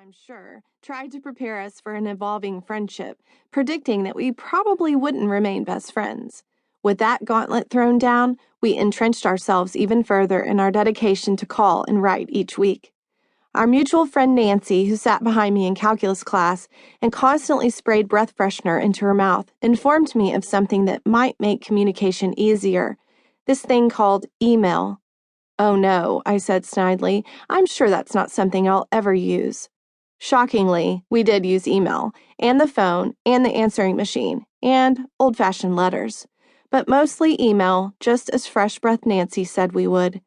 I'm sure, tried to prepare us for an evolving friendship, predicting that we probably wouldn't remain best friends. With that gauntlet thrown down, we entrenched ourselves even further in our dedication to call and write each week. Our mutual friend Nancy, who sat behind me in calculus class and constantly sprayed breath freshener into her mouth, informed me of something that might make communication easier. This thing called email. "Oh no," I said snidely. "I'm sure that's not something I'll ever use." Shockingly, we did use email, and the phone, and the answering machine, and old-fashioned letters. But mostly email, just as Fresh Breath Nancy said we would.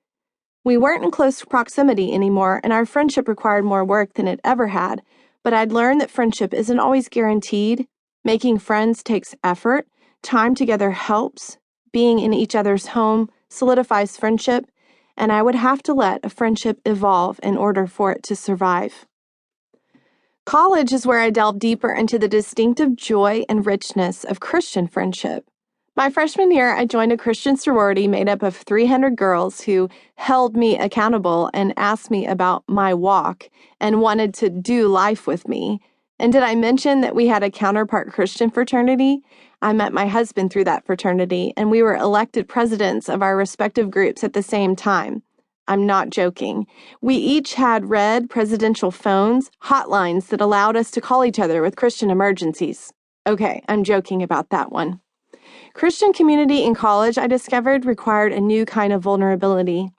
We weren't in close proximity anymore, and our friendship required more work than it ever had, but I'd learned that friendship isn't always guaranteed. Making friends takes effort, time together helps, being in each other's home solidifies friendship, and I would have to let a friendship evolve in order for it to survive. College is where I delved deeper into the distinctive joy and richness of Christian friendship. My freshman year, I joined a Christian sorority made up of 300 girls who held me accountable and asked me about my walk and wanted to do life with me. And did I mention that we had a counterpart Christian fraternity? I met my husband through that fraternity, and we were elected presidents of our respective groups at the same time. I'm not joking. We each had red presidential phones, hotlines that allowed us to call each other with Christian emergencies. Okay, I'm joking about that one. Christian community in college, I discovered, required a new kind of vulnerability.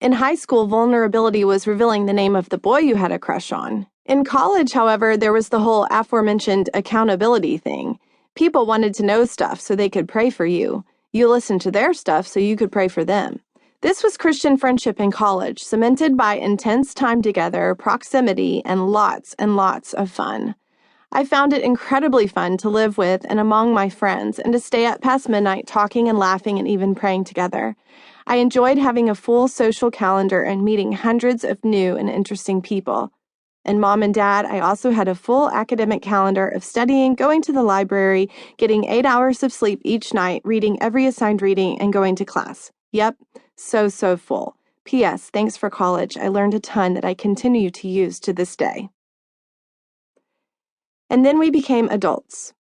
In high school, vulnerability was revealing the name of the boy you had a crush on. In college, however, there was the whole aforementioned accountability thing. People wanted to know stuff so they could pray for you. You listened to their stuff so you could pray for them. This was Christian friendship in college, cemented by intense time together, proximity, and lots of fun. I found it incredibly fun to live with and among my friends and to stay up past midnight talking and laughing and even praying together. I enjoyed having a full social calendar and meeting hundreds of new and interesting people. And Mom and Dad, I also had a full academic calendar of studying, going to the library, getting 8 hours of sleep each night, reading every assigned reading, and going to class. Yep, so full. P.S. Thanks for college. I learned a ton that I continue to use to this day. And then we became adults.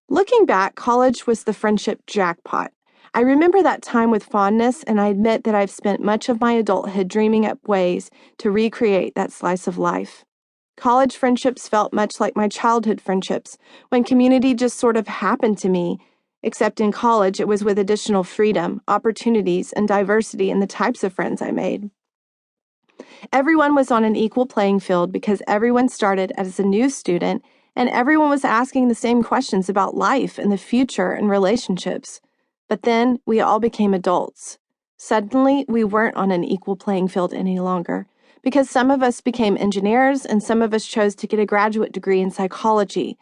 Looking back, college was the friendship jackpot. I remember that time with fondness, and I admit that I've spent much of my adulthood dreaming up ways to recreate that slice of life. College friendships felt much like my childhood friendships, when community just sort of happened to me, except in college it was with additional freedom, opportunities, and diversity in the types of friends I made. Everyone was on an equal playing field because everyone started as a new student, and everyone was asking the same questions about life and the future and relationships. But then we all became adults. Suddenly, we weren't on an equal playing field any longer, because some of us became engineers and some of us chose to get a graduate degree in psychology.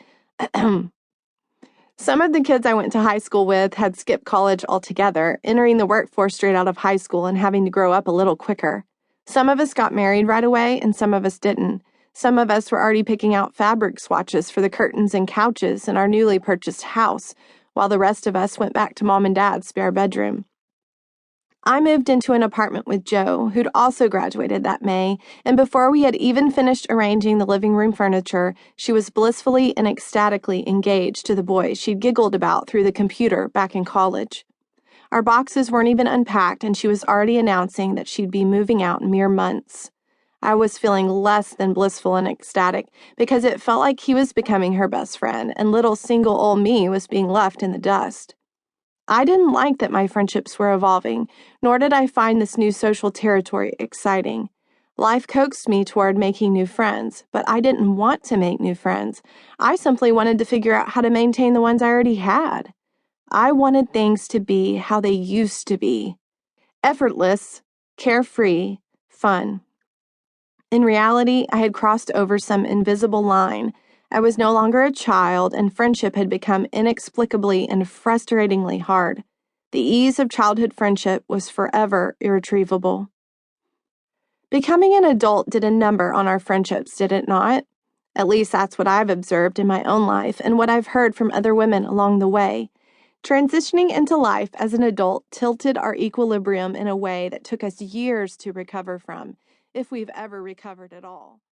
Some of the kids I went to high school with had skipped college altogether, entering the workforce straight out of high school and having to grow up a little quicker. Some of us got married right away, and some of us didn't. Some of us were already picking out fabric swatches for the curtains and couches in our newly purchased house, while the rest of us went back to Mom and Dad's spare bedroom. I moved into an apartment with Jo, who'd also graduated that May, and before we had even finished arranging the living room furniture, she was blissfully and ecstatically engaged to the boy she'd giggled about through the computer back in college. Our boxes weren't even unpacked, and she was already announcing that she'd be moving out in mere months. I was feeling less than blissful and ecstatic because it felt like he was becoming her best friend, and little single old me was being left in the dust. I didn't like that my friendships were evolving, nor did I find this new social territory exciting. Life coaxed me toward making new friends, but I didn't want to make new friends. I simply wanted to figure out how to maintain the ones I already had. I wanted things to be how they used to be. Effortless, carefree, fun. In reality, I had crossed over some invisible line. I was no longer a child, and friendship had become inexplicably and frustratingly hard. The ease of childhood friendship was forever irretrievable. Becoming an adult did a number on our friendships, did it not? At least that's what I've observed in my own life and what I've heard from other women along the way. Transitioning into life as an adult tilted our equilibrium in a way that took us years to recover from, if we've ever recovered at all.